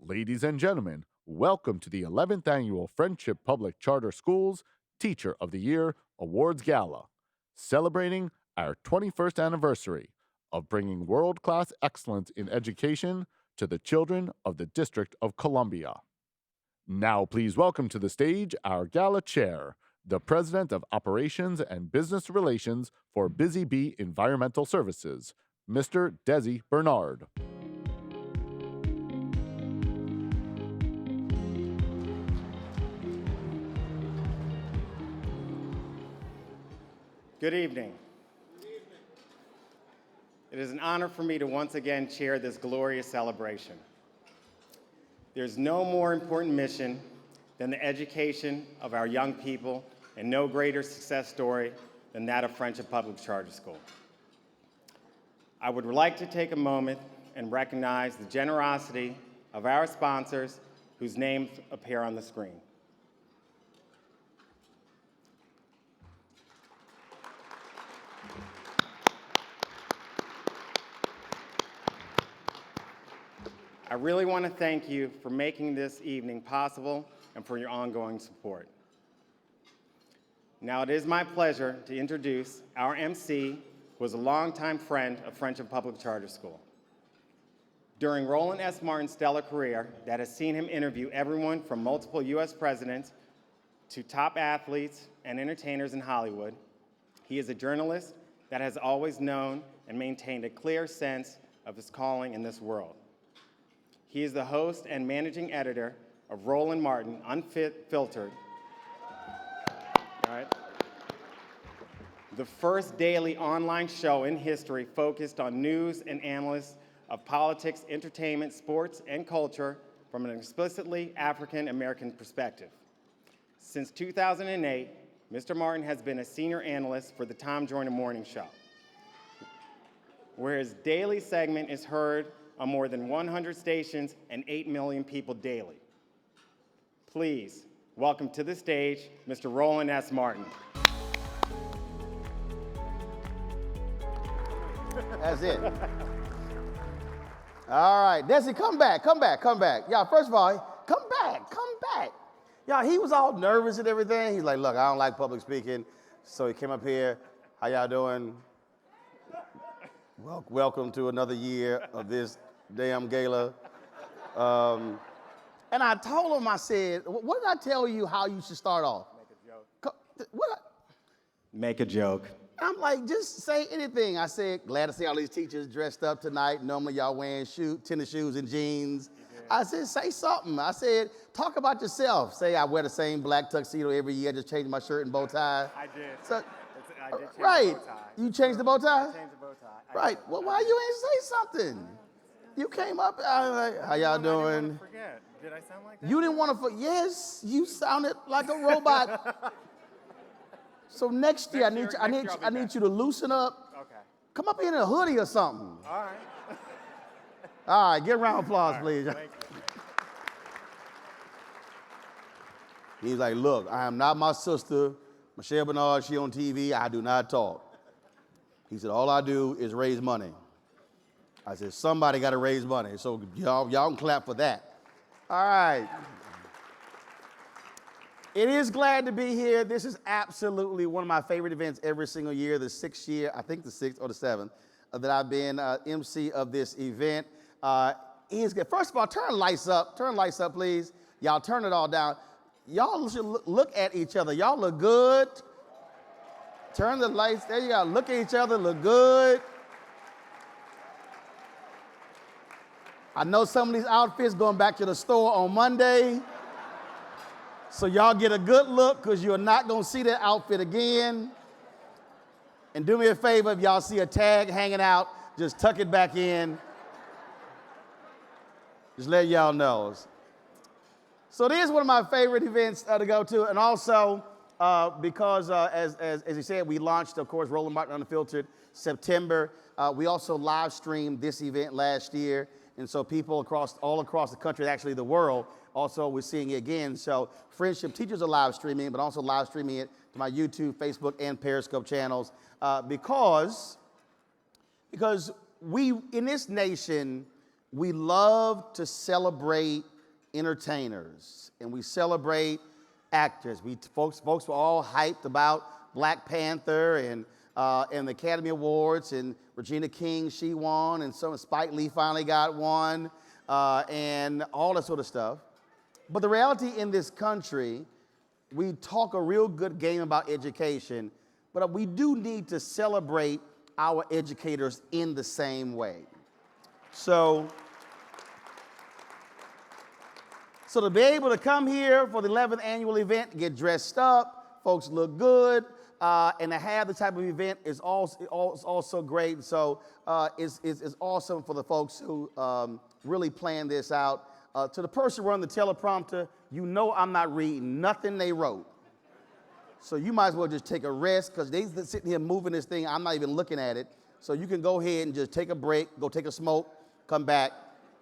Ladies and gentlemen, welcome to the 11th Annual Friendship Public Charter Schools Teacher of the Year Awards Gala, celebrating our 21st anniversary of bringing world class excellence in education to the children of the District of Columbia. Now, please welcome to the stage our Gala Chair, the President of Operations and Business Relations for Busy Bee Environmental Services, Mr. Desi Bernard. Good evening. It is an honor for me to once again chair this glorious celebration. There's no more important mission than the education of our young people, and no greater success story than that of Friendship Public Charter School. I would like to take a moment and recognize the generosity of our sponsors whose names appear on the screen. I really want to thank you for making this evening possible and for your ongoing support. Now it is my pleasure to introduce our MC, who is a longtime friend of Friendship Public Charter School. During Roland S. Martin's stellar career that has seen him interview everyone from multiple US presidents to top athletes and entertainers in Hollywood, he is a journalist that has always known and maintained a clear sense of his calling in this world. He is the host and managing editor of Roland Martin Unfiltered, right? The first daily online show in history focused on news and analysis of politics, entertainment, sports, and culture from an explicitly African-American perspective. Since 2008, Mr. Martin has been a senior analyst for the Tom Joyner Morning Show, where his daily segment is heard on more than 100 stations and 8 million people daily. Please welcome to the stage, Mr. Roland S. Martin. That's it. All right, Desi, come back. Y'all, first of all, come back. Y'all, he was all nervous and everything. He's like, look, I don't like public speaking. So he came up here. How y'all doing? Welcome to another year of this damn gala. And I told him, I said, what did I tell you how you should start off? Make a joke. What? Make a joke. I'm like, just say anything. I said, glad to see all these teachers dressed up tonight. Normally y'all wearing tennis shoes and jeans. I said, say something. I said, talk about yourself. Say, I wear the same black tuxedo every year, just change my shirt and bow tie. I did. So, I did change right. the bow tie. You changed the bow tie? I changed the bow tie. Right. Well, why you ain't say something? You came up, I was like, how y'all doing? I didn't want to forget. Did I sound like that? You didn't want to forget. Yes, you sounded like a robot. So next year, I need you to loosen up. Okay. Come up here in a hoodie or something. All right. All right, get a round of applause, please. Thank you. He's like, look, I am not my sister, Michelle Bernard, she on TV, I do not talk. He said, all I do is raise money. I said, somebody got to raise money, so y'all can clap for that. All right. It is glad to be here. This is absolutely one of my favorite events every single year, the 6th year, I think the 6th or the 7th, that I've been MC of this event. It is good. First of all, turn lights up, please. Y'all turn it all down. Y'all should look at each other. Y'all look good. Turn the lights, there you go. Look at each other, look good. I know some of these outfits going back to the store on Monday. So y'all get a good look because you're not going to see that outfit again. And do me a favor, if y'all see a tag hanging out, just tuck it back in. Just let y'all know. So it is one of my favorite events to go to. And also, because as you said, we launched, of course, Roland Martin Unfiltered September. We also live streamed this event last year. And so people all across the country, actually the world, also we're seeing it again. So Friendship Teachers are live streaming, but also live streaming it to my YouTube, Facebook, and Periscope channels because we, in this nation, we love to celebrate entertainers, and we celebrate actors. Folks were all hyped about Black Panther and the Academy Awards, and Regina King, she won, and so Spike Lee finally got one, and all that sort of stuff. But the reality in this country, we talk a real good game about education, but we do need to celebrate our educators in the same way. So to be able to come here for the 11th annual event, get dressed up, folks look good, and to have the type of event is also great. So it's awesome for the folks who really planned this out. To the person running the teleprompter, you know I'm not reading nothing they wrote. So you might as well just take a rest, because they sitting here moving this thing, I'm not even looking at it. So you can go ahead and just take a break, go take a smoke, come back,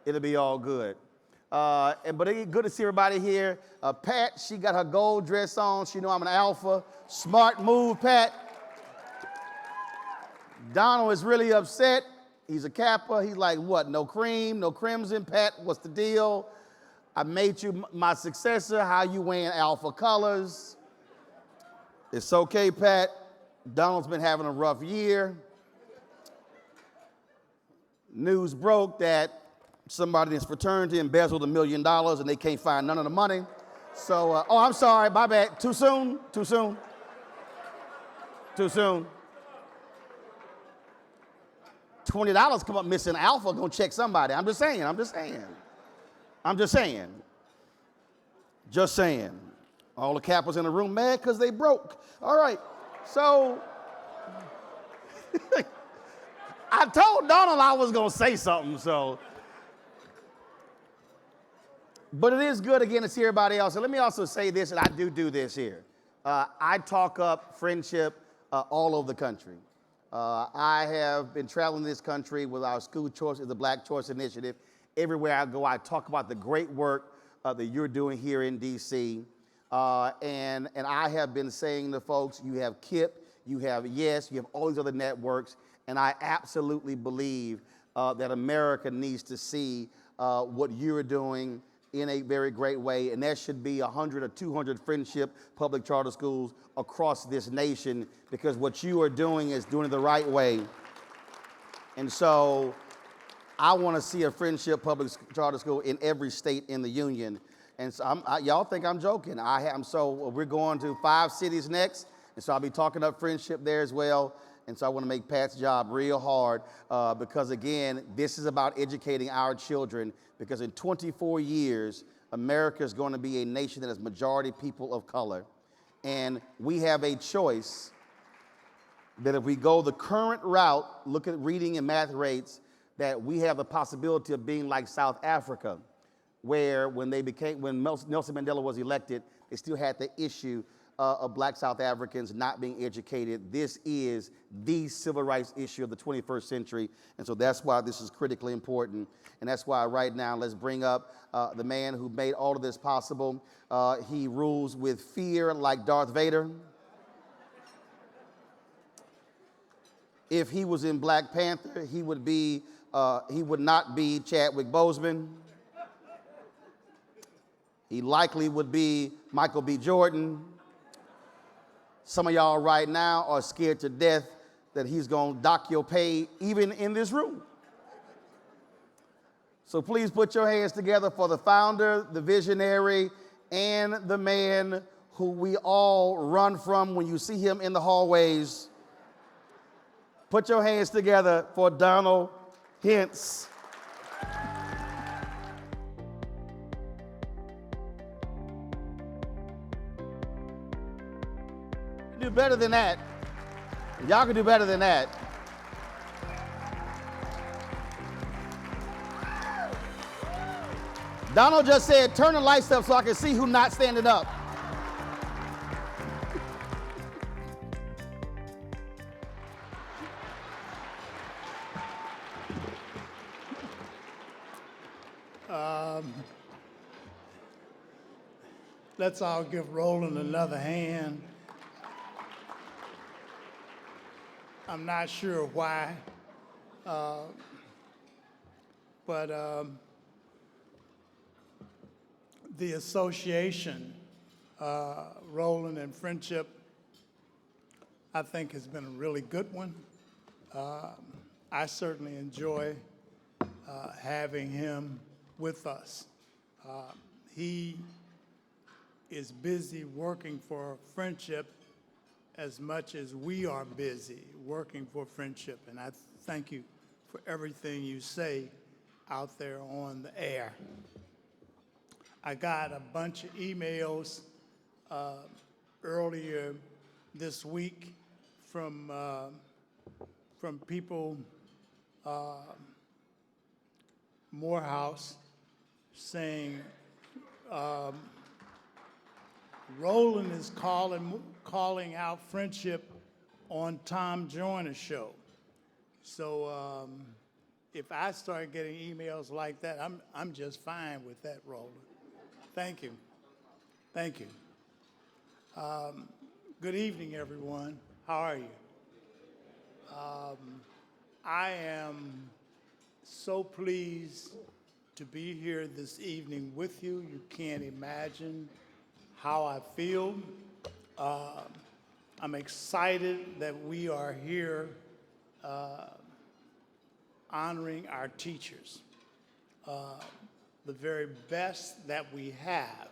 it'll be all good. But it's good to see everybody here. Pat, she got her gold dress on. She know I'm an alpha. Smart move, Pat. Donald is really upset. He's a Kappa. He's like, what, no cream, no crimson? Pat, what's the deal? I made you my successor. How you wearing alpha colors? It's okay, Pat. Donald's been having a rough year. News broke that somebody in his fraternity embezzled $1 million and they can't find none of the money. So, oh, I'm sorry, my bad. Too soon? Too soon? Too soon? $20 come up missing. Alpha gonna check somebody. I'm just saying. Just saying. All the Kappas in the room mad because they broke. All right, so I told Donald I was gonna say something, so. But it is good, again, to see everybody else. And let me also say this, and I do this here. I talk up friendship all over the country. I have been traveling this country with our school choice, the Black Choice Initiative. Everywhere I go, I talk about the great work that you're doing here in D.C. And I have been saying to folks, you have KIP, you have YES, you have all these other networks, and I absolutely believe that America needs to see what you're doing in a very great way, and there should be 100 or 200 friendship public charter schools across this nation, because what you are doing is doing it the right way. And so I want to see a friendship public charter school in every state in the union. And so y'all think I'm joking. So we're going to 5 cities next, and so I'll be talking up friendship there as well. And so I want to make Pat's job real hard because, again, this is about educating our children, because in 24 years, America is going to be a nation that has majority people of color. And we have a choice that if we go the current route, look at reading and math rates, that we have the possibility of being like South Africa, where when Nelson Mandela was elected, they still had the issue of Black South Africans not being educated. This is the civil rights issue of the 21st century, and so that's why this is critically important. And that's why right now, let's bring up the man who made all of this possible. He rules with fear like Darth Vader. If he was in Black Panther, he would not be Chadwick Boseman. He likely would be Michael B. Jordan. Some of y'all right now are scared to death that he's going to dock your pay even in this room. So please put your hands together for the founder, the visionary, and the man who we all run from when you see him in the hallways. Put your hands together for Donald Hintz. Do better than that. Y'all can do better than that. Donald just said, turn the lights up so I can see who's not standing up. Let's all give Roland another hand. I'm not sure why, but the association, Roland and Friendship, I think has been a really good one. I certainly enjoy having him with us. He is busy working for Friendship as much as we are busy working for Friendship, and I thank you for everything you say out there on the air. I got a bunch of emails earlier this week from people, Morehouse, saying Roland is calling out Friendship on Tom Joyner's show. So if I start getting emails like that, I'm just fine with that, Roland. Thank you. Thank you. Good evening, everyone. How are you? I am so pleased to be here this evening with you. You can't imagine how I feel. I'm excited that we are here honoring our teachers, the very best that we have.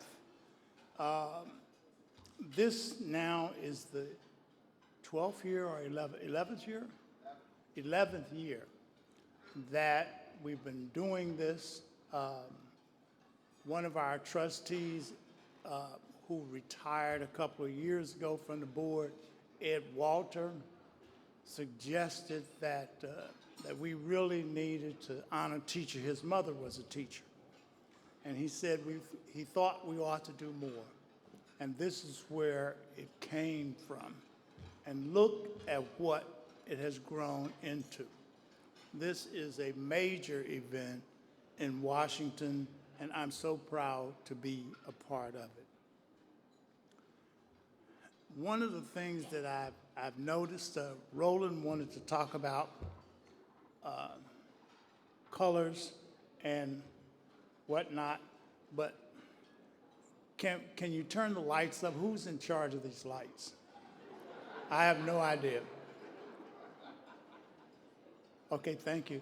This now is the 12th year or 11th year? 11th year that we've been doing this. One of our trustees who retired a couple of years ago from the board, Ed Walter, suggested that we really needed to honor a teacher. His mother was a teacher. And he said he thought we ought to do more. And this is where it came from. And look at what it has grown into. This is a major event in Washington, and I'm so proud to be a part of it. One of the things that I've noticed, Roland wanted to talk about colors and whatnot, but can you turn the lights up? Who's in charge of these lights? I have no idea. Okay, thank you.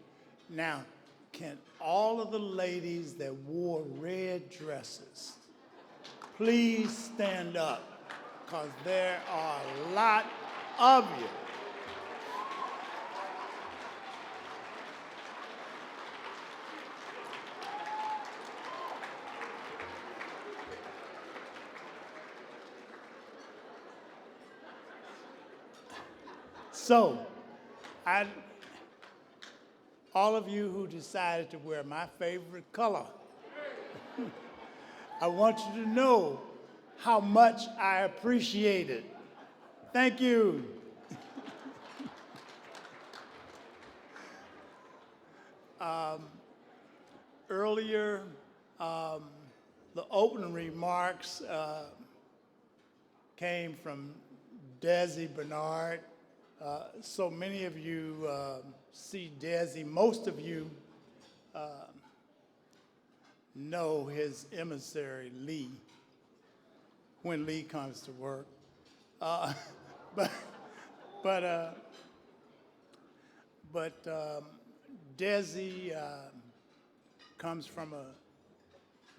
Now, can all of the ladies that wore red dresses please stand up? Because there are a lot of you. So, all of you who decided to wear my favorite color, I want you to know how much I appreciate it. Thank you. Earlier, the opening remarks came from Desi Bernard. So many of you see Desi. Most of you know his emissary, Lee, when Lee comes to work. But Desi comes from a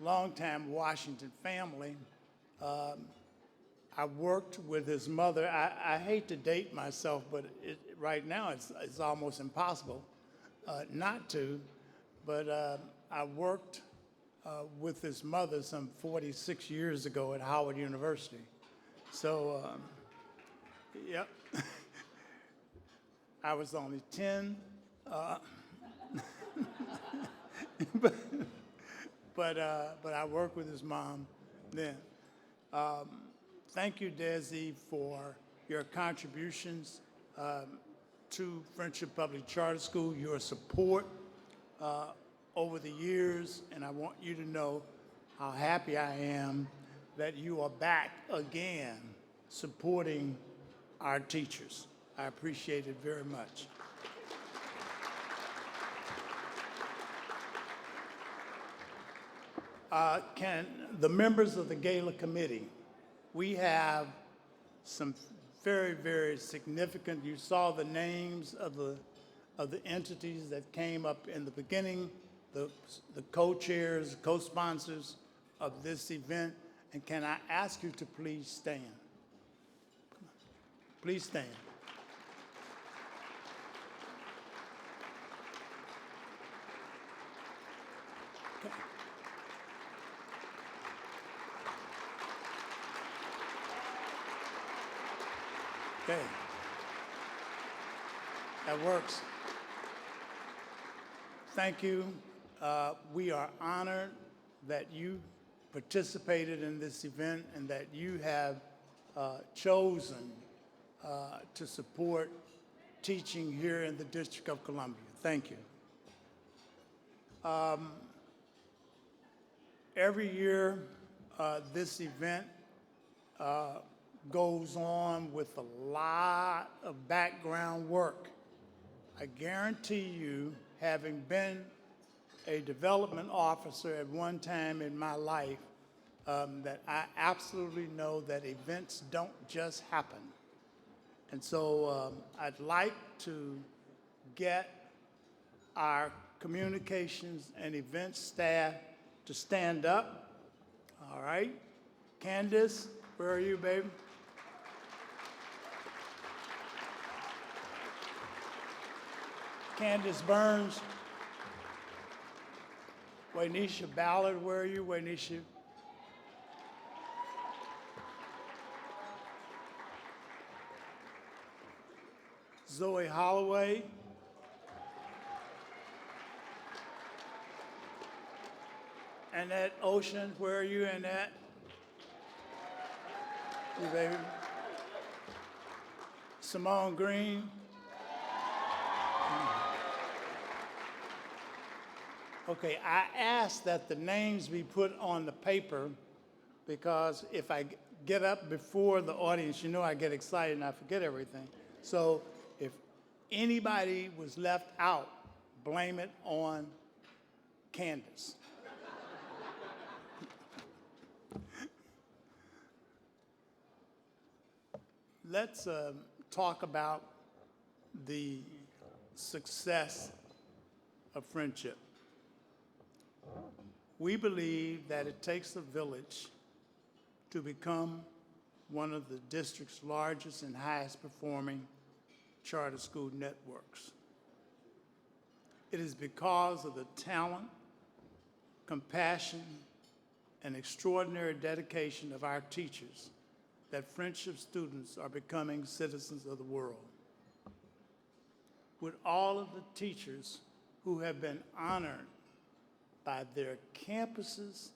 longtime Washington family. I worked with his mother. I hate to date myself, but right now it's almost impossible not to. But I worked with his mother some 46 years ago at Howard University. So, yep. I was only 10, but I worked with his mom then. Thank you, Desi, for your contributions to Friendship Public Charter School, your support over the years, and I want you to know how happy I am that you are back again supporting our teachers. I appreciate it very much. Can the members of the Gala committee, we have some very, very significant, you saw the names of the entities that came up in the beginning, the co-chairs, co-sponsors of this event, and can I ask you to please stand? Please stand. Okay. Okay. That works. Thank you. We are honored that you participated in this event and that you have chosen to support teaching here in the District of Columbia. Thank you. Every year, this event goes on with a lot of background work. I guarantee you, having been a development officer at one time in my life, that I absolutely know that events don't just happen. And so I'd like to get our communications and events staff to stand up. All right. Candace, where are you, baby? Candace Burns. Waynisha Ballard, where are you, Waynisha? Zoe Holloway. Annette Ocean, where are you, Annette? You, baby. Simone Green. Okay, I asked that the names be put on the paper because if I get up before the audience, you know I get excited and I forget everything. So if anybody was left out, blame it on Candace. Let's talk about the success of friendship. We believe that it takes a village to become one of the district's largest and highest performing charter school networks. It is because of the talent, compassion, and extraordinary dedication of our teachers that Friendship students are becoming citizens of the world. With all of the teachers who have been honored by their campuses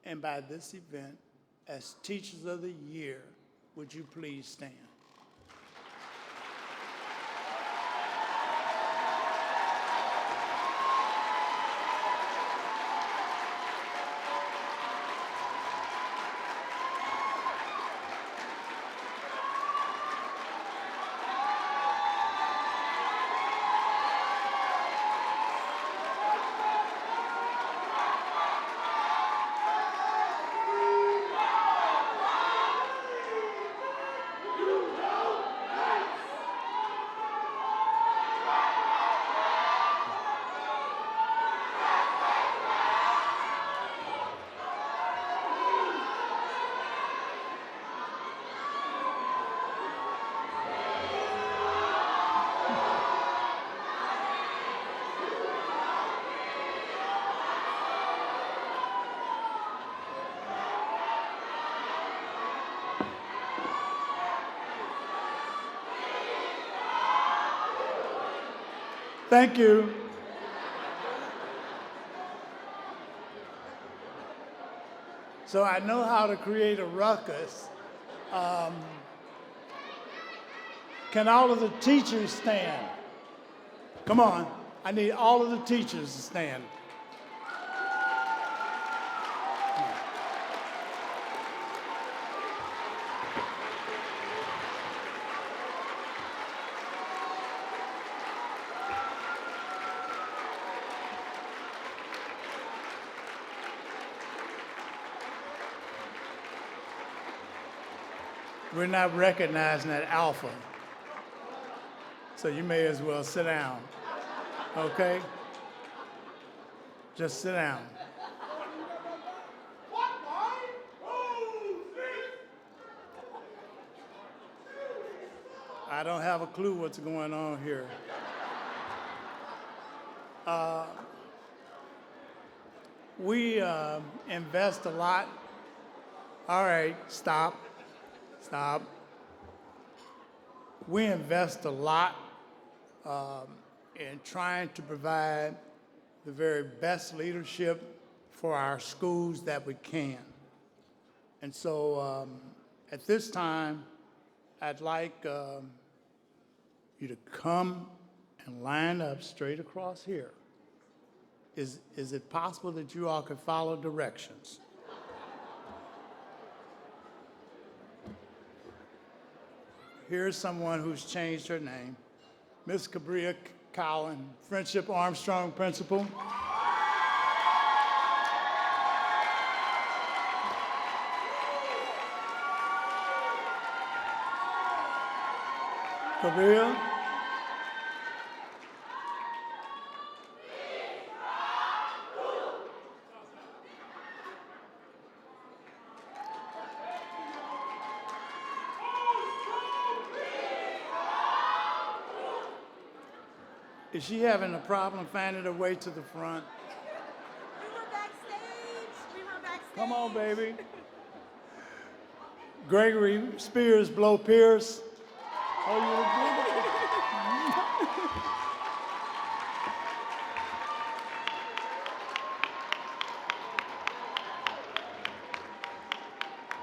and by this event as Teachers of the Year, would you please stand? Thank you. So I know how to create a ruckus. Can all of the teachers stand? Come on, I need all of the teachers to stand. We're not recognizing that alpha. So you may as well sit down, okay? Just sit down. I don't have a clue what's going on here. We invest a lot. All right, stop. We invest a lot in trying to provide the very best leadership for our schools that we can. And so at this time, I'd like you to come and line up straight across here. Is it possible that you all could follow directions? Here's someone who's changed her name. Miss Cabria Collin, Friendship Armstrong Principal. Cabria. Is she having a problem finding her way to the front? We were backstage. Come on, baby. Gregory Spears Blow Pierce. Oh,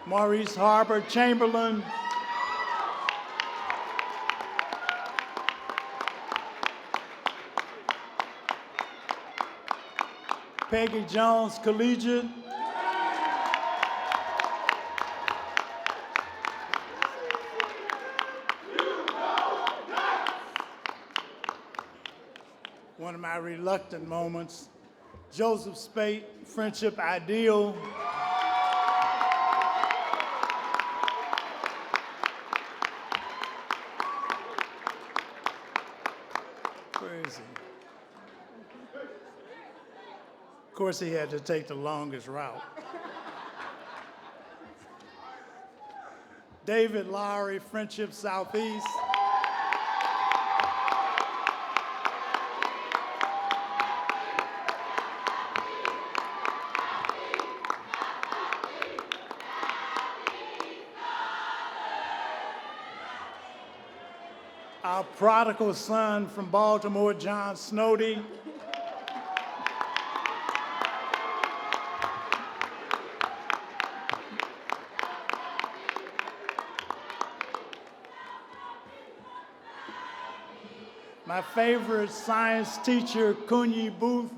you Maurice Harbor Chamberlain. Peggy Jones Collegiate. One of my reluctant moments. Joseph Spate, Friendship Ideal. Where is he? Of course, he had to take the longest route. David Lowry, Friendship Southeast. Our prodigal son from Baltimore, John Snowdy. My favorite science teacher, Kunyi Booth.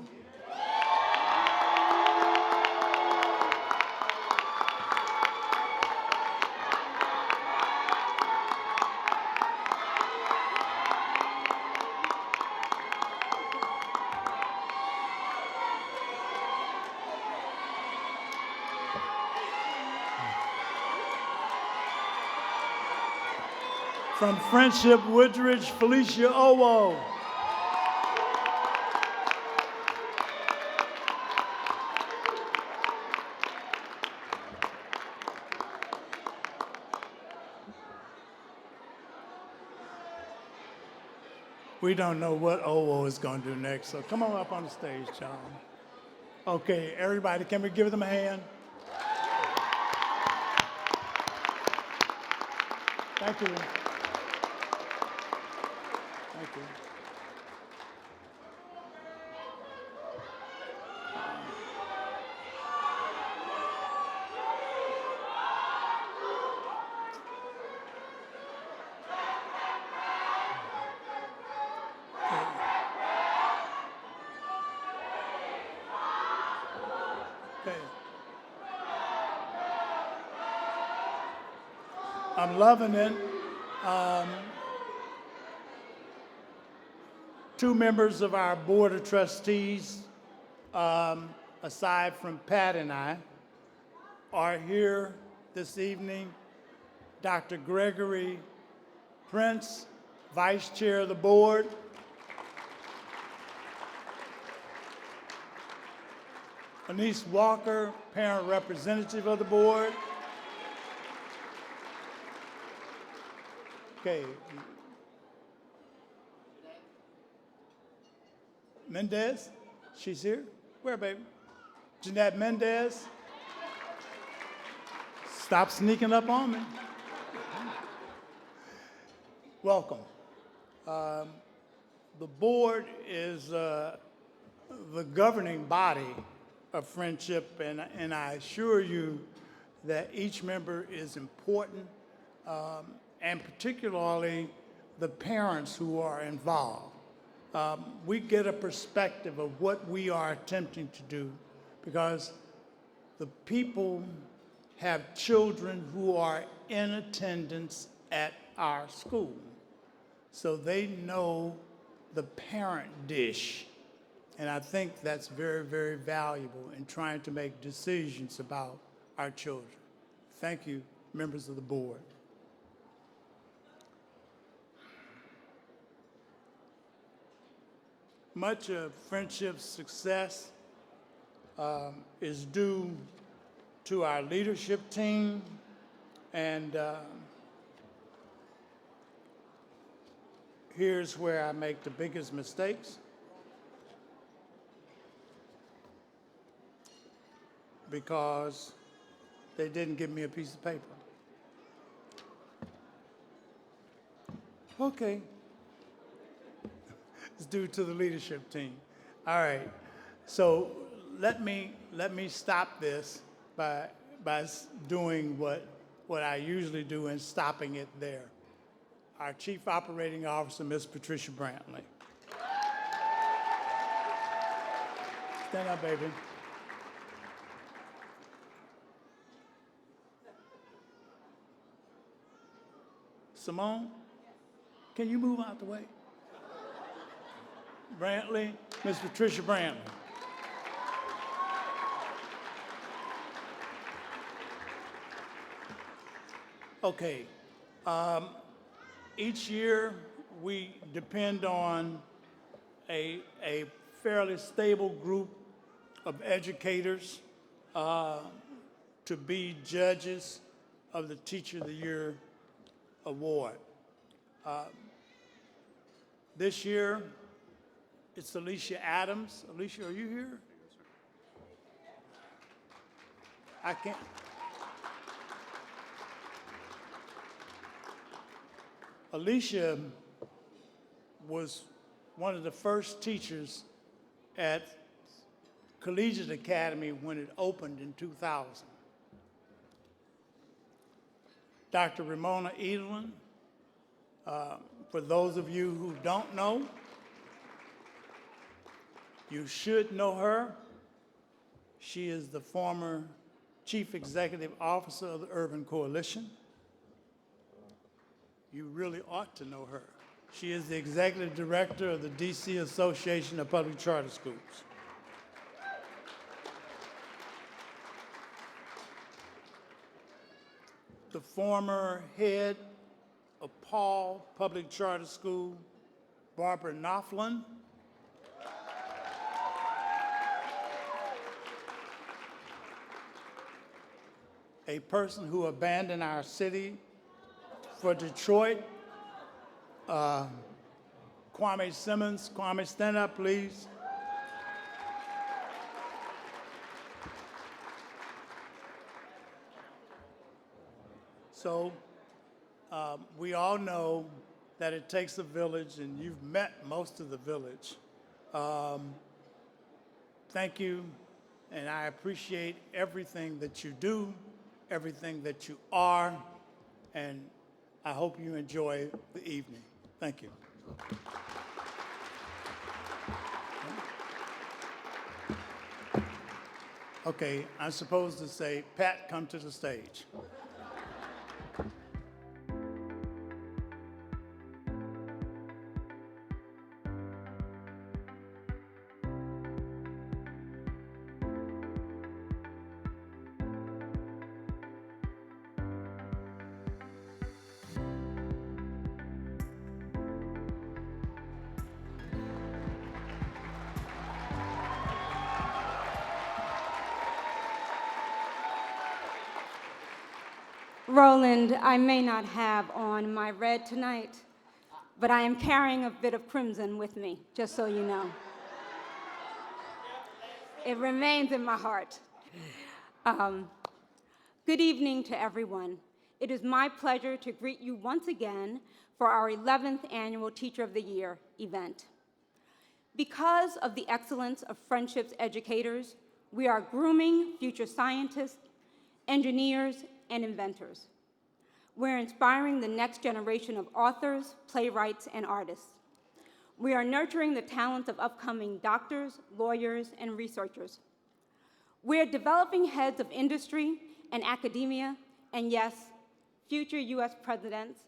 From Friendship Woodridge, Felicia Owo. We don't know what Owo is going to do next, so come on up on the stage, John. Okay, everybody, can we give them a hand? Thank you. Thank you. Okay. I'm loving it. Two members of our Board of Trustees, aside from Pat and I, are here this evening. Dr. Gregory Prince, Vice Chair of the Board. Anise Walker, Parent Representative of the Board. Okay. Mendez, she's here. Where, baby? Jeanette Mendez. Stop sneaking up on me. Welcome. The board is the governing body of Friendship, and I assure you that each member is important, and particularly the parents who are involved. We get a perspective of what we are attempting to do because the people have children who are in attendance at our school. So they know the parent dish. And I think that's very, very valuable in trying to make decisions about our children. Thank you, members of the board. Much of Friendship's success is due to our leadership team, and here's where I make the biggest mistakes. Because they didn't give me a piece of paper. Okay. It's due to the leadership team. All right. So let me stop this by doing what I usually do and stopping it there. Our Chief Operating Officer, Ms. Patricia Brantley. Stand up, baby. Simone, can you move out the way? Brantley, Ms. Patricia Brantley. Okay. Each year we depend on a fairly stable group of educators to be judges of the Teacher of the Year award. This year, it's Alicia Adams. Alicia, are you here? I can't. Alicia was one of the first teachers at Collegiate Academy when it opened in 2000. Dr. Ramona Edelin, for those of you who don't know, you should know her. She is the former Chief Executive Officer of the Urban Coalition. You really ought to know her. She is the Executive Director of the DC Association of Public Charter Schools. The former head of Paul Public Charter School, Barbara Knopflin. A person who abandoned our city for Detroit, Kwame Simmons. Kwame, stand up, please. So we all know that it takes a village, and you've met most of the village. Thank you, and I appreciate everything that you do, everything that you are, and I hope you enjoy the evening. Thank you. Okay, I'm supposed to say, Pat, come to the stage. Roland, I may not have on my red tonight, but I am carrying a bit of crimson with me, just so you know. It remains in my heart. Good evening to everyone. It is my pleasure to greet you once again for our 11th annual Teacher of the Year event. Because of the excellence of Friendship's educators, we are grooming future scientists, engineers, and inventors. We're inspiring the next generation of authors, playwrights, and artists. We are nurturing the talents of upcoming doctors, lawyers, and researchers. We're developing heads of industry and academia, and yes, future US presidents,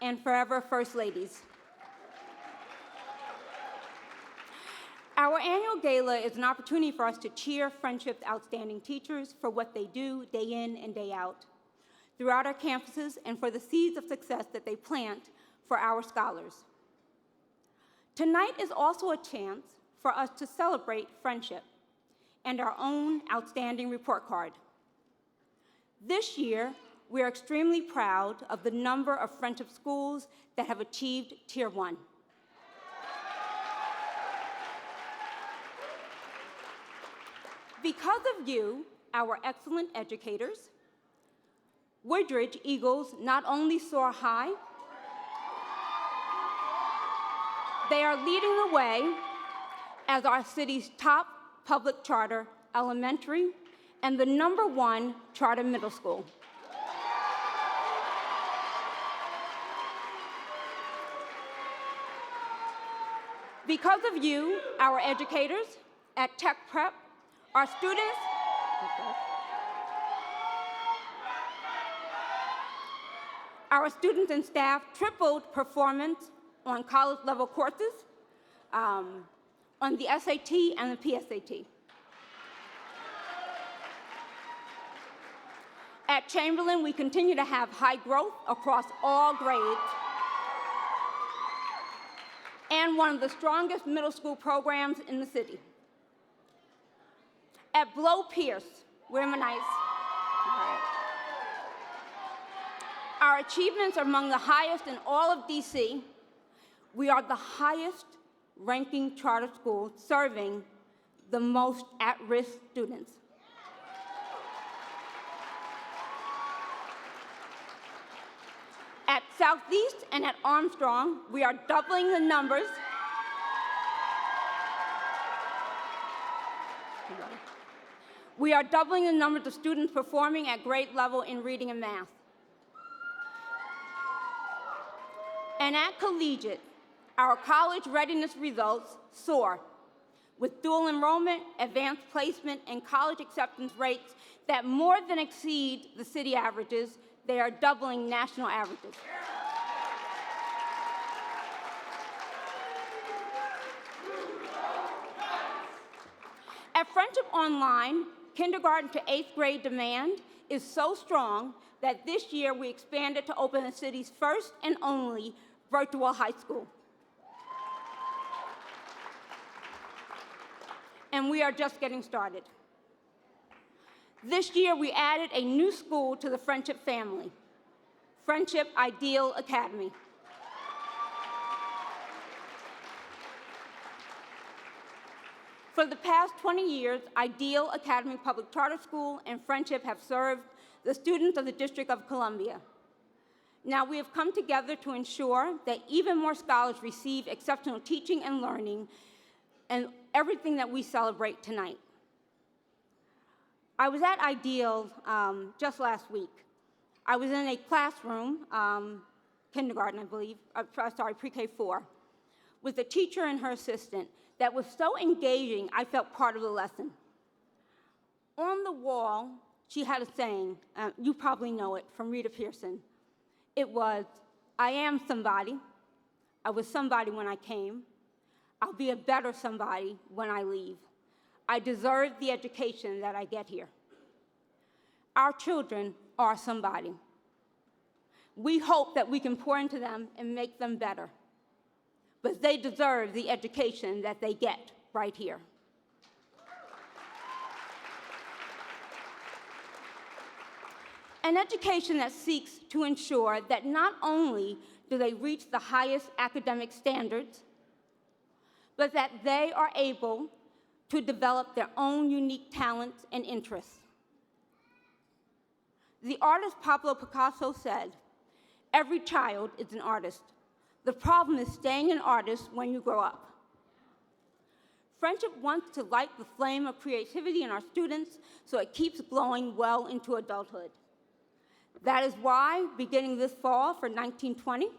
and forever first ladies. Our annual gala is an opportunity for us to cheer Friendship's outstanding teachers for what they do day in and day out throughout our campuses and for the seeds of success that they plant for our scholars. Tonight is also a chance for us to celebrate Friendship and our own outstanding report card. This year, we are extremely proud of the number of Friendship schools that have achieved Tier 1. Because of you, our excellent educators, Woodridge Eagles not only soar high, they are leading the way as our city's top public charter elementary and the #1 charter middle school. Because of you, our educators at Tech Prep, our students, and staff tripled performance on college-level courses, on the SAT and the PSAT. At Chamberlain, we continue to have high growth across all grades and one of the strongest middle school programs in the city. At Blow Pierce, where am I nice? Our achievements are among the highest in all of DC. We are the highest ranking charter school serving the most at-risk students. At Southeast and at Armstrong, we are doubling the numbers. We are doubling the numbers of students performing at grade level in reading and math. And at Collegiate, our college readiness results soar with dual enrollment, advanced placement, and college acceptance rates that more than exceed the city averages. They are doubling national averages. At Friendship Online, kindergarten to 8th grade demand is so strong that this year we expanded to open the city's first and only virtual high school. And we are just getting started. This year, we added a new school to the Friendship family, Friendship Ideal Academy. For the past 20 years, Ideal Academy Public Charter School and Friendship have served the students of the District of Columbia. Now, we have come together to ensure that even more scholars receive exceptional teaching and learning and everything that we celebrate tonight. I was at Ideal just last week. I was in a classroom, kindergarten, I believe, pre-K4, with a teacher and her assistant that was so engaging, I felt part of the lesson. On the wall, she had a saying, you probably know it, from Rita Pearson. It was, I am somebody. I was somebody when I came. I'll be a better somebody when I leave. I deserve the education that I get here. Our children are somebody. We hope that we can pour into them and make them better, but they deserve the education that they get right here. An education that seeks to ensure that not only do they reach the highest academic standards, but that they are able to develop their own unique talents and interests. The artist Pablo Picasso said, "Every child is an artist. The problem is staying an artist when you grow up." Friendship wants to light the flame of creativity in our students so it keeps glowing well into adulthood. That is why, beginning this fall for 1920,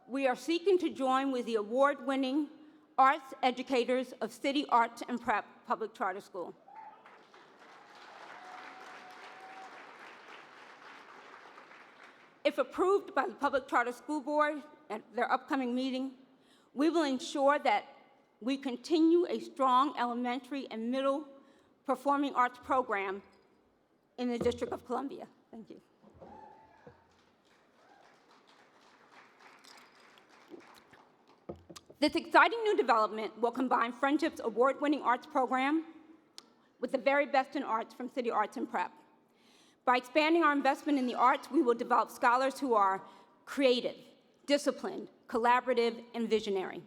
we are seeking to join with the award-winning arts educators of City Arts and Prep Public Charter School. If approved by the Public Charter School Board at their upcoming meeting, we will ensure that we continue a strong elementary and middle performing arts program in the District of Columbia. Thank you. This exciting new development will combine Friendship's award-winning arts program with the very best in arts from City Arts and Prep. By expanding our investment in the arts, we will develop scholars who are creative, disciplined, collaborative, and visionary.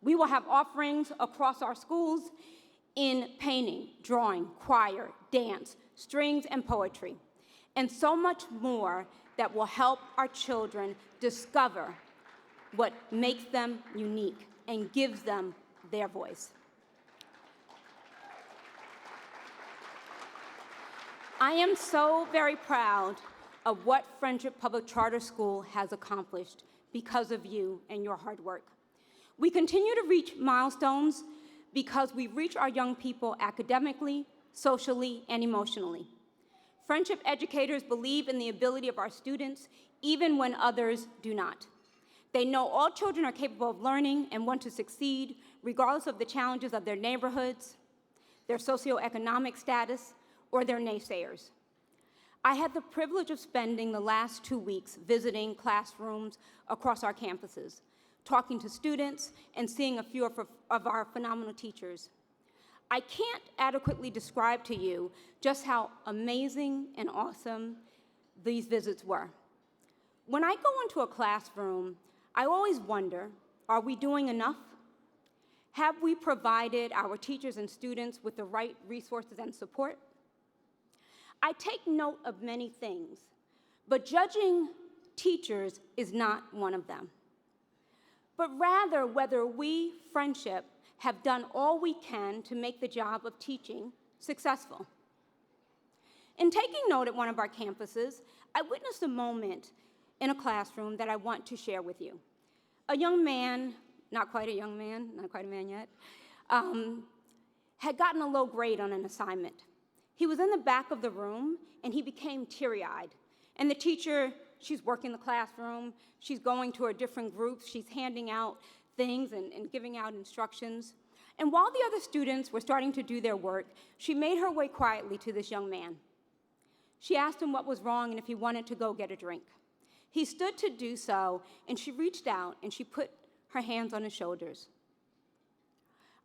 We will have offerings across our schools in painting, drawing, choir, dance, strings, and poetry, and so much more that will help our children discover what makes them unique and gives them their voice. I am so very proud of what Friendship Public Charter School has accomplished because of you and your hard work. We continue to reach milestones because we reach our young people academically, socially, and emotionally. Friendship educators believe in the ability of our students even when others do not. They know all children are capable of learning and want to succeed regardless of the challenges of their neighborhoods, their socioeconomic status, or their naysayers. I had the privilege of spending the last 2 weeks visiting classrooms across our campuses, talking to students and seeing a few of our phenomenal teachers. I can't adequately describe to you just how amazing and awesome these visits were. When I go into a classroom, I always wonder, are we doing enough? Have we provided our teachers and students with the right resources and support? I take note of many things, but judging teachers is not one of them. But rather whether we, Friendship, have done all we can to make the job of teaching successful. In taking note at one of our campuses, I witnessed a moment in a classroom that I want to share with you. A young man, not quite a young man, not quite a man yet, had gotten a low grade on an assignment. He was in the back of the room, and he became teary-eyed. And the teacher, she's working the classroom, she's going to her different groups, she's handing out things and giving out instructions. And while the other students were starting to do their work, she made her way quietly to this young man. She asked him what was wrong and if he wanted to go get a drink. He stood to do so, and she reached out and she put her hands on his shoulders.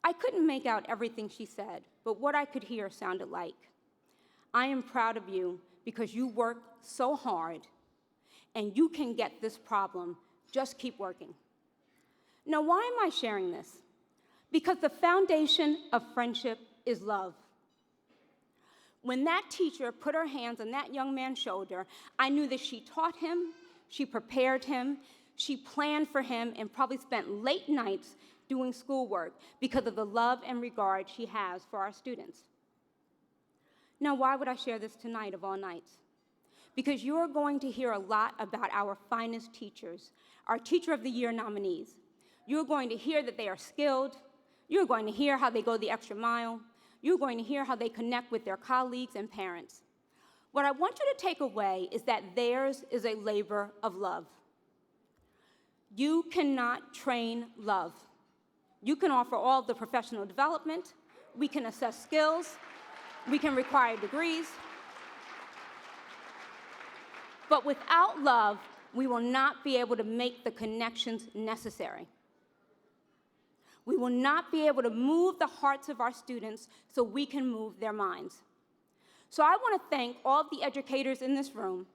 I couldn't make out everything she said, but what I could hear sounded like, "I am proud of you because you work so hard and you can get this problem. Just keep working." Now, why am I sharing this? Because the foundation of friendship is love. When that teacher put her hands on that young man's shoulder, I knew that she taught him, she prepared him, she planned for him, and probably spent late nights doing schoolwork because of the love and regard she has for our students. Now, why would I share this tonight of all nights? Because you're going to hear a lot about our finest teachers, our Teacher of the Year nominees. You're going to hear that they are skilled. You're going to hear how they go the extra mile. You're going to hear how they connect with their colleagues and parents. What I want you to take away is that theirs is a labor of love. You cannot train love. You can offer all of the professional development. We can assess skills. We can require degrees. But without love, we will not be able to make the connections necessary. We will not be able to move the hearts of our students so we can move their minds. So I want to thank all of the educators in this room,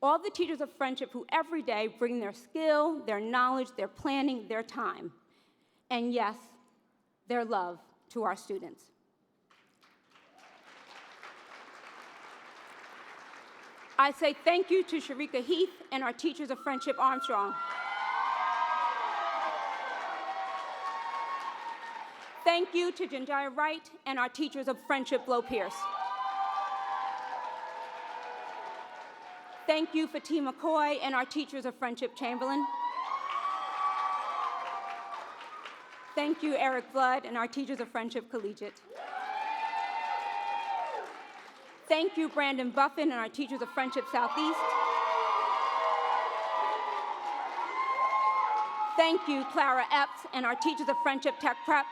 all the teachers of friendship who every day bring their skill, their knowledge, their planning, their time, and yes, their love to our students. I say thank you to Sharika Heath and our teachers of Friendship Armstrong. Thank you to Janjaya Wright and our teachers of Friendship Blow Pierce. Thank you, Fatima McCoy and our teachers of Friendship Chamberlain. Thank you, Eric Blood and our teachers of Friendship Collegiate. Thank you, Brandon Buffin and our teachers of Friendship Southeast. Thank you, Clara Epps and our teachers of Friendship Tech Prep.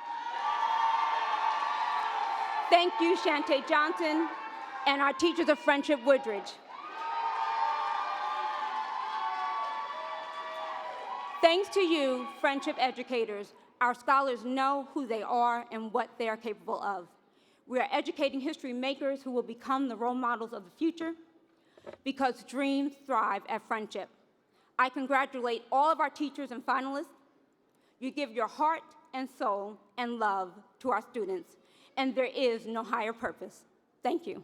Thank you, Shantae Johnson and our teachers of Friendship Woodridge. Thanks to you, friendship educators, our scholars know who they are and what they are capable of. We are educating history makers who will become the role models of the future because dreams thrive at Friendship. I congratulate all of our teachers and finalists. You give your heart and soul and love to our students, and there is no higher purpose. Thank you.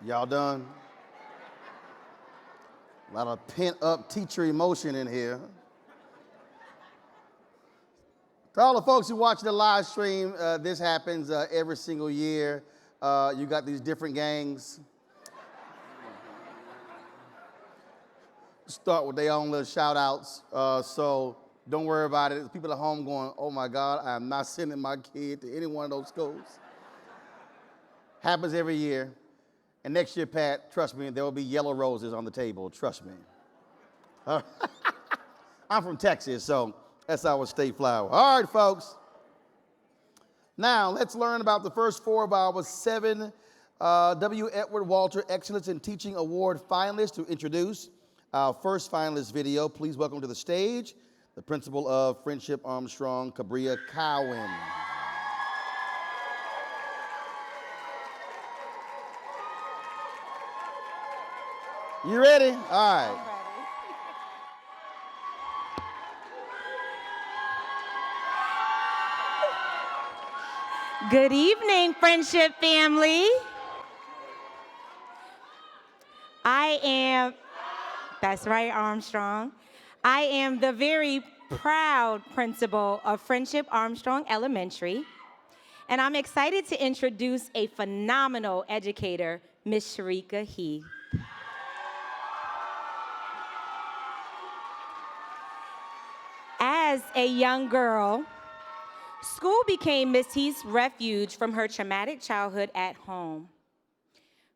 Y'all done? A lot of pent-up teacher emotion in here. To all the folks who watch the live stream, this happens every single year. You got these different gangs. Start with their own little shout-outs, so don't worry about it. People at home going, oh my God, I am not sending my kid to any one of those schools. Happens every year. And next year, Pat, trust me, there will be yellow roses on the table, trust me. I'm from Texas, so that's our state flower. All right, folks. Now, let's learn about the first four of our 7 W. Edward Walter Excellence in Teaching Award finalists. To introduce our first finalist video, please welcome to the stage the principal of Friendship Armstrong, Cabria Cowan. You ready? All right. Good evening, Friendship family. That's right, Armstrong. I am the very proud principal of Friendship Armstrong Elementary, and I'm excited to introduce a phenomenal educator, Miss Sharika Heath. As a young girl, school became Miss Heath's refuge from her traumatic childhood at home.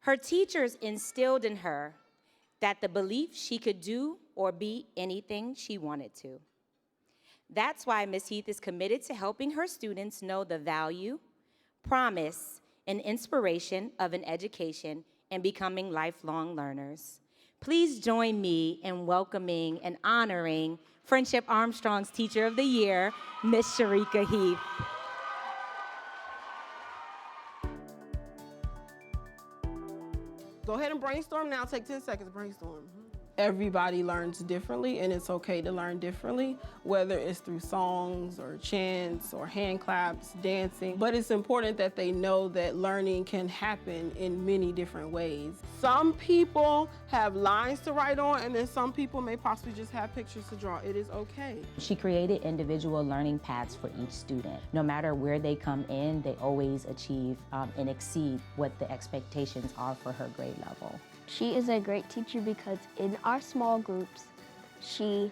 Her teachers instilled in her that the belief she could do or be anything she wanted to. That's why Miss Heath is committed to helping her students know the value, promise, and inspiration of an education and becoming lifelong learners. Please join me in welcoming and honoring Friendship Armstrong's Teacher of the Year, Miss Sharika Heath. Go ahead and brainstorm now. Take 10 seconds to brainstorm. Everybody learns differently, and it's okay to learn differently, whether it's through songs or chants or hand claps, dancing. But it's important that they know that learning can happen in many different ways. Some people have lines to write on, and then some people may possibly just have pictures to draw. It is okay. She created individual learning paths for each student. No matter where they come in, they always achieve and exceed what the expectations are for her grade level. She is a great teacher because in our small groups, she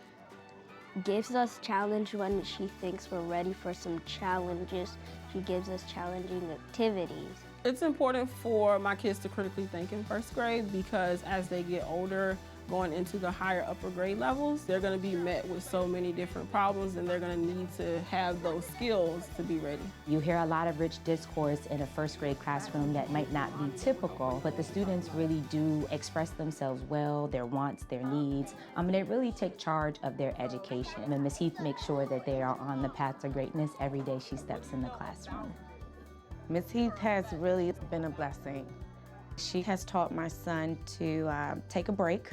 gives us challenge when she thinks we're ready for some challenges. He gives us challenging activities. It's important for my kids to critically think in first grade because as they get older, going into the higher upper grade levels, they're going to be met with so many different problems and they're going to need to have those skills to be ready. You hear a lot of rich discourse in a first grade classroom that might not be typical, but the students really do express themselves well, their wants, their needs, and they really take charge of their education. And Ms. Heath makes sure that they are on the path to greatness every day she steps in the classroom. Ms. Heath has really been a blessing. She has taught my son to take a break.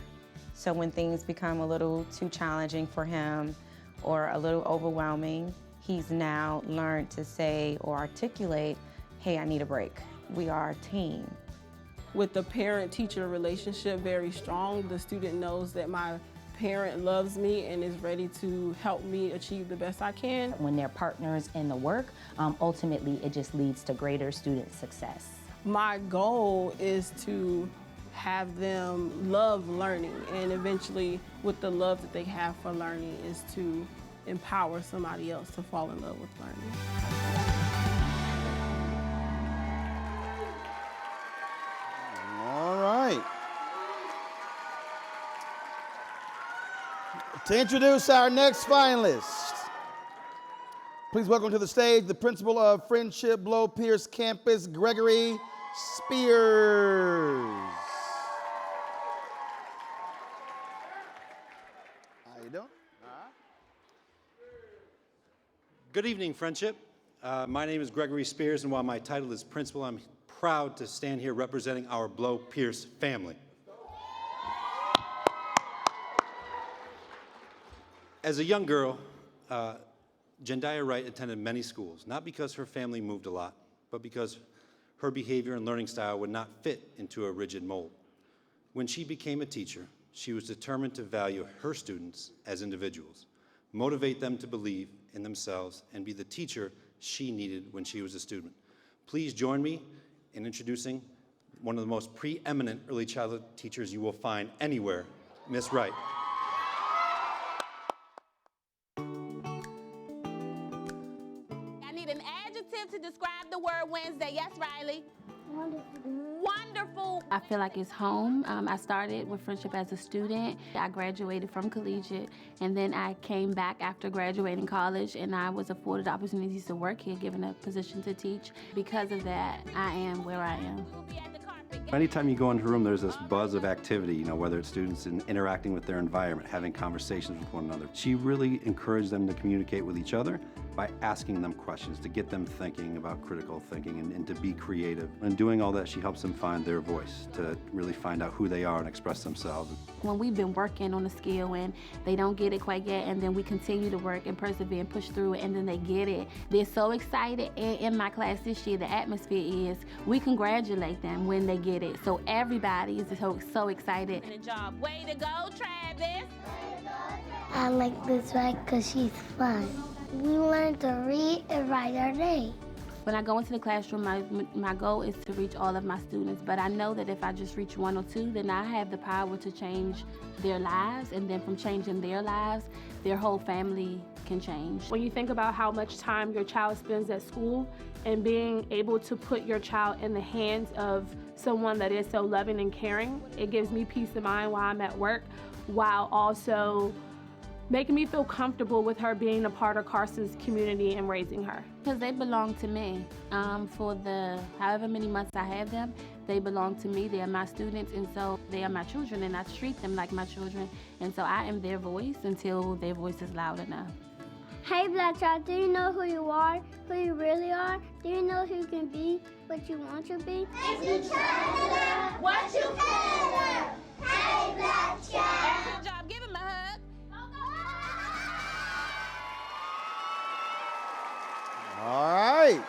So when things become a little too challenging for him or a little overwhelming, he's now learned to say or articulate, hey, I need a break. We are a team. With the parent-teacher relationship very strong, the student knows that my parent loves me and is ready to help me achieve the best I can. When they're partners in the work, ultimately it just leads to greater student success. My goal is to have them love learning, and eventually with the love that they have for learning is to empower somebody else to fall in love with learning. All right. To introduce our next finalist, please welcome to the stage the principal of Friendship Blow Pierce Campus, Gregory Spears. How you doing? Good evening, Friendship. My name is Gregory Spears, and while my title is principal, I'm proud to stand here representing our Blow Pierce family. As a young girl, Jendaya Wright attended many schools, not because her family moved a lot, but because her behavior and learning style would not fit into a rigid mold. When she became a teacher, she was determined to value her students as individuals, motivate them to believe in themselves, and be the teacher she needed when she was a student. Please join me in introducing one of the most preeminent early childhood teachers you will find anywhere, Miss Wright. I need an adjective to describe the word Wednesday. Yes, Riley? Wonderful. I feel like it's home. I started with Friendship as a student. I graduated from collegiate, and then I came back after graduating college, and I was afforded opportunities to work here, given a position to teach. Because of that, I am where I am. Anytime you go into a room, there's this buzz of activity, you know, whether it's students interacting with their environment, having conversations with one another. She really encouraged them to communicate with each other by asking them questions, to get them thinking about critical thinking and to be creative. And doing all that, she helps them find their voice, to really find out who they are and express themselves. When we've been working on a skill and they don't get it quite yet, and then we continue to work and persevere and push through it, and then they get it, they're so excited. And in my class this year, the atmosphere is we congratulate them when they get it. So everybody is so excited. Good job. Way to go, Travis. I like this ride because she's fun. We learn to read and write our name. When I go into the classroom, my goal is to reach all of my students, but I know that if I just reach one or two, then I have the power to change their lives, and then from changing their lives, their whole family can change. When you think about how much time your child spends at school and being able to put your child in the hands of someone that is so loving and caring, it gives me peace of mind while I'm at work, while also making me feel comfortable with her being a part of Carson's community and raising her. Because they belong to me. For the however many months I have them, they belong to me. They are my students, and so they are my children, and I treat them like my children. And so I am their voice until their voice is loud enough. Hey, Black Child, do you know who you are, who you really are? Do you know who you can be, what you want to be? If you try to learn what you can learn. Hey, Black Child. Good job. Give him a hug. All right.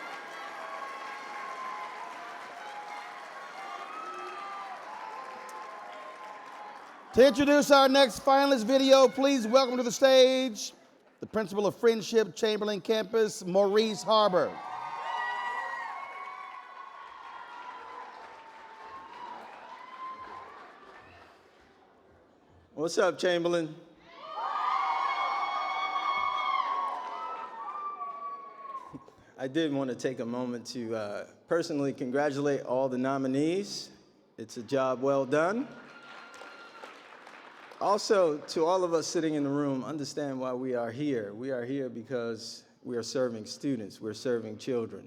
To introduce our next finalist video, please welcome to the stage the principal of Friendship Chamberlain Campus, Maurice Harbor. What's up, Chamberlain? I did want to take a moment to personally congratulate all the nominees. It's a job well done. Also, to all of us sitting in the room, understand why we are here. We are here because we are serving students, we're serving children.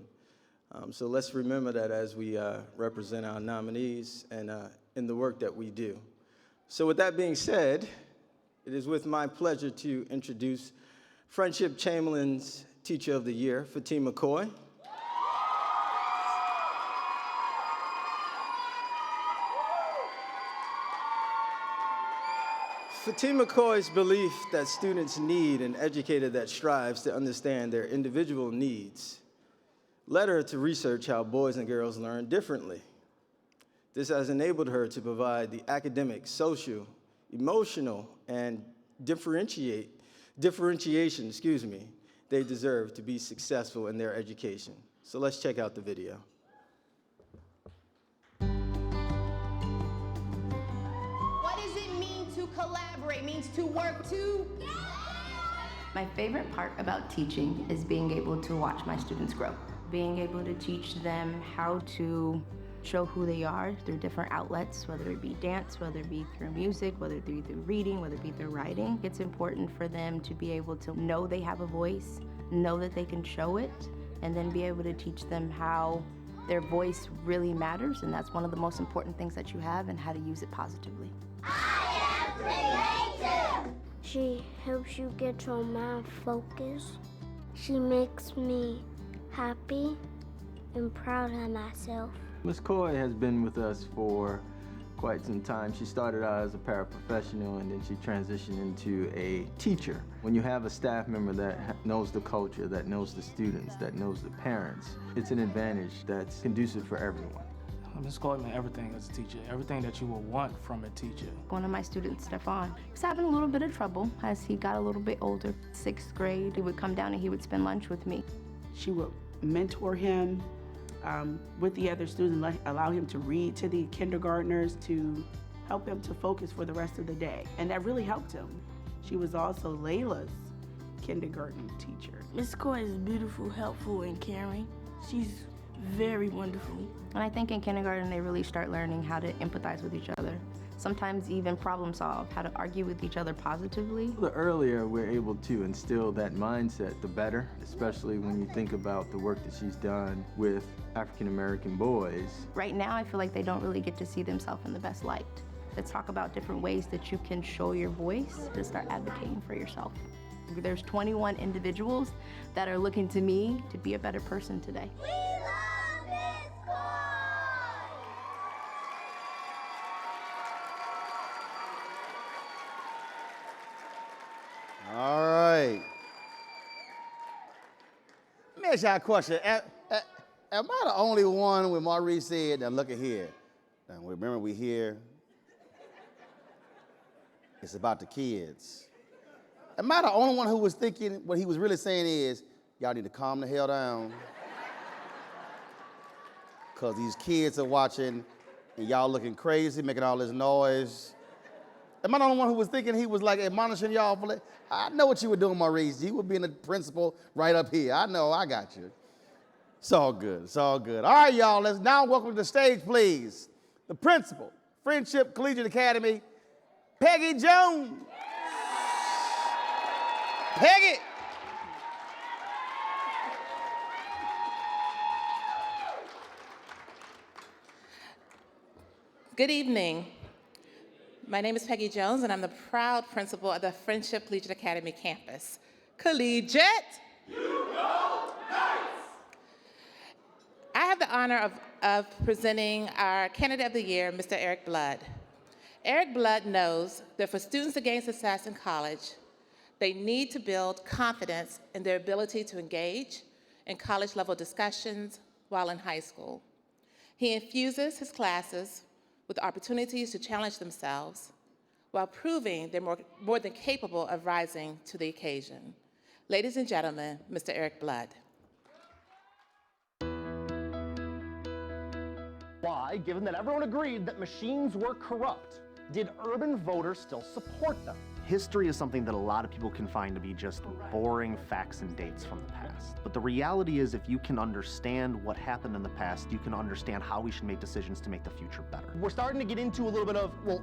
So let's remember that as we represent our nominees and in the work that we do. So with that being said, it is with my pleasure to introduce Friendship Chamberlain's Teacher of the Year, Fatima McCoy. Fatima McCoy's belief that students need an educator that strives to understand their individual needs led her to research how boys and girls learn differently. This has enabled her to provide the academic, social, emotional, and differentiation, they deserve to be successful in their education. So let's check out the video. What does it mean to collaborate? It means to work together. My favorite part about teaching is being able to watch my students grow. Being able to teach them how to show who they are through different outlets, whether it be dance, whether it be through music, whether it be through reading, whether it be through writing. It's important for them to be able to know they have a voice, know that they can show it, and then be able to teach them how their voice really matters, and that's one of the most important things that you have, and how to use it positively. I am creative. She helps you get your mind focused. She makes me happy and proud of myself. Ms. Coy has been with us for quite some time. She started out as a paraprofessional and then she transitioned into a teacher. When you have a staff member that knows the culture, that knows the students, that knows the parents, it's an advantage that's conducive for everyone. Ms. Coy meant everything as a teacher, everything that you would want from a teacher. One of my students, Stefan, was having a little bit of trouble as he got a little bit older. 6th grade, he would come down and he would spend lunch with me. She would mentor him with the other students, allow him to read to the kindergartners, to help him to focus for the rest of the day. And that really helped him. She was also Layla's kindergarten teacher. Miss Coy is beautiful, helpful, and caring. She's very wonderful. And I think in kindergarten, they really start learning how to empathize with each other. Sometimes even problem solve, how to argue with each other positively. The earlier we're able to instill that mindset, the better, especially when you think about the work that she's done with African American boys. Right now, I feel like they don't really get to see themselves in the best light. Let's talk about different ways that you can show your voice to start advocating for yourself. There's 21 individuals that are looking to me to be a better person today. We love Miss Coy! All right. Let me ask y'all a question. Am I the only one when Maurice said, now look at here. Now remember we here. It's about the kids. Am I the only one who was thinking what he was really saying is, y'all need to calm the hell down. Because these kids are watching and y'all looking crazy, making all this noise. Am I the only one who was thinking he was like admonishing y'all for that? I know what you were doing, Maurice. You were being a principal right up here. I know, I got you. It's all good, it's all good. All right, y'all, let's now welcome to the stage, please, the principal, Friendship Collegiate Academy, Peggy Jones. Peggy. Good evening. My name is Peggy Jones, and I'm the proud principal of the Friendship Collegiate Academy campus. Collegiate! You go nice! I have the honor of presenting our candidate of the year, Mr. Eric Blood. Eric Blood knows that for students to gain success in college, they need to build confidence in their ability to engage in college-level discussions while in high school. He infuses his classes with opportunities to challenge themselves while proving they're more than capable of rising to the occasion. Ladies and gentlemen, Mr. Eric Blood. Why, given that everyone agreed that machines were corrupt, did urban voters still support them? History is something that a lot of people can find to be just boring facts and dates from the past. But the reality is, if you can understand what happened in the past, you can understand how we should make decisions to make the future better. We're starting to get into a little bit of, well,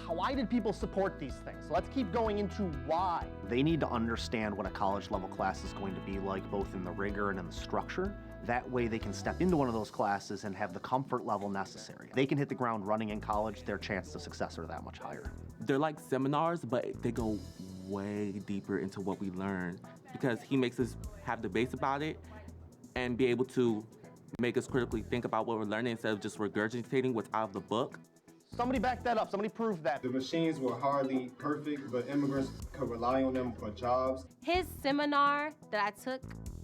why did people support these things? So let's keep going into why. They need to understand what a college level class is going to be like, both in the rigor and in the structure. That way they can step into one of those classes and have the comfort level necessary. They can hit the ground running in college, their chances of success are that much higher. They're like seminars, but they go way deeper into what we learn, because he makes us have debates about it and be able to make us critically think about what we're learning instead of just regurgitating what's out of the book. Somebody back that up. Somebody prove that. The machines were hardly perfect, but immigrants could rely on them for jobs. His seminar that I took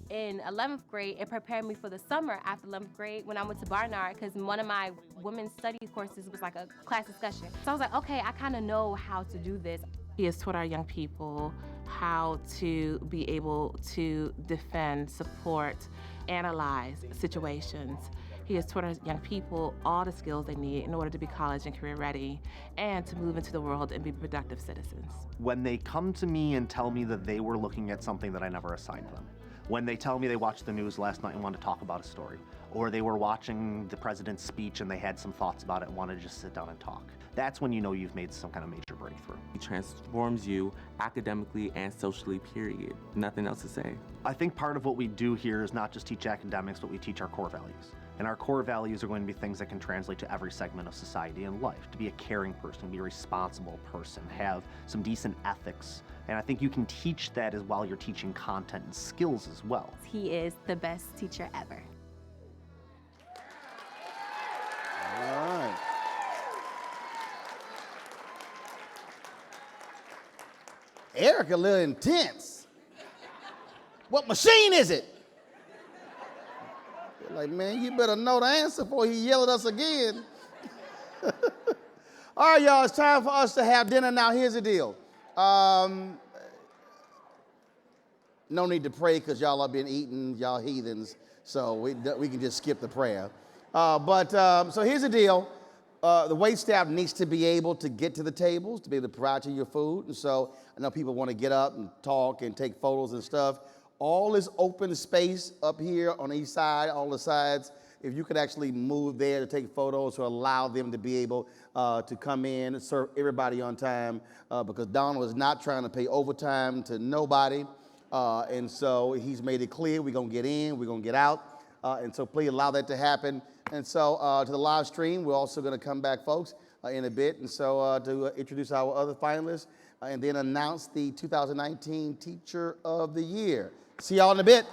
in 11th grade, it prepared me for the summer after 11th grade when I went to Barnard, because one of my women's studies courses was like a class discussion. So I was like, okay, I kind of know how to do this. He has taught our young people how to be able to defend, support, analyze situations. He has taught our young people all the skills they need in order to be college and career ready and to move into the world and be productive citizens. When they come to me and tell me that they were looking at something that I never assigned them, when they tell me they watched the news last night and wanted to talk about a story, or they were watching the president's speech and they had some thoughts about it and wanted to just sit down and talk, that's when you know you've made some kind of major breakthrough. He transforms you academically and socially, period. Nothing else to say. I think part of what we do here is not just teach academics, but we teach our core values. And our core values are going to be things that can translate to every segment of society and life. To be a caring person, be a responsible person, have some decent ethics. And I think you can teach that as while you're teaching content and skills as well. He is the best teacher ever. All right. Eric a little intense. What machine is it? Like, man, you better know the answer before he yell at us again. All right, y'all, it's time for us to have dinner now. Here's the deal. No need to pray because y'all have been eating, y'all heathens, so we can just skip the prayer. So here's the deal. The wait staff needs to be able to get to the tables, to be able to provide you your food. And so I know people want to get up and talk and take photos and stuff. All this open space up here on each side, all the sides, if you could actually move there to take photos to allow them to be able to come in and serve everybody on time, because Donald is not trying to pay overtime to nobody. And so he's made it clear we're going to get in, we're going to get out. And so please allow that to happen. And so to the live stream, we're also going to come back, folks, in a bit. And so to introduce our other finalists and then announce the 2019 Teacher of the Year. See y'all in a bit.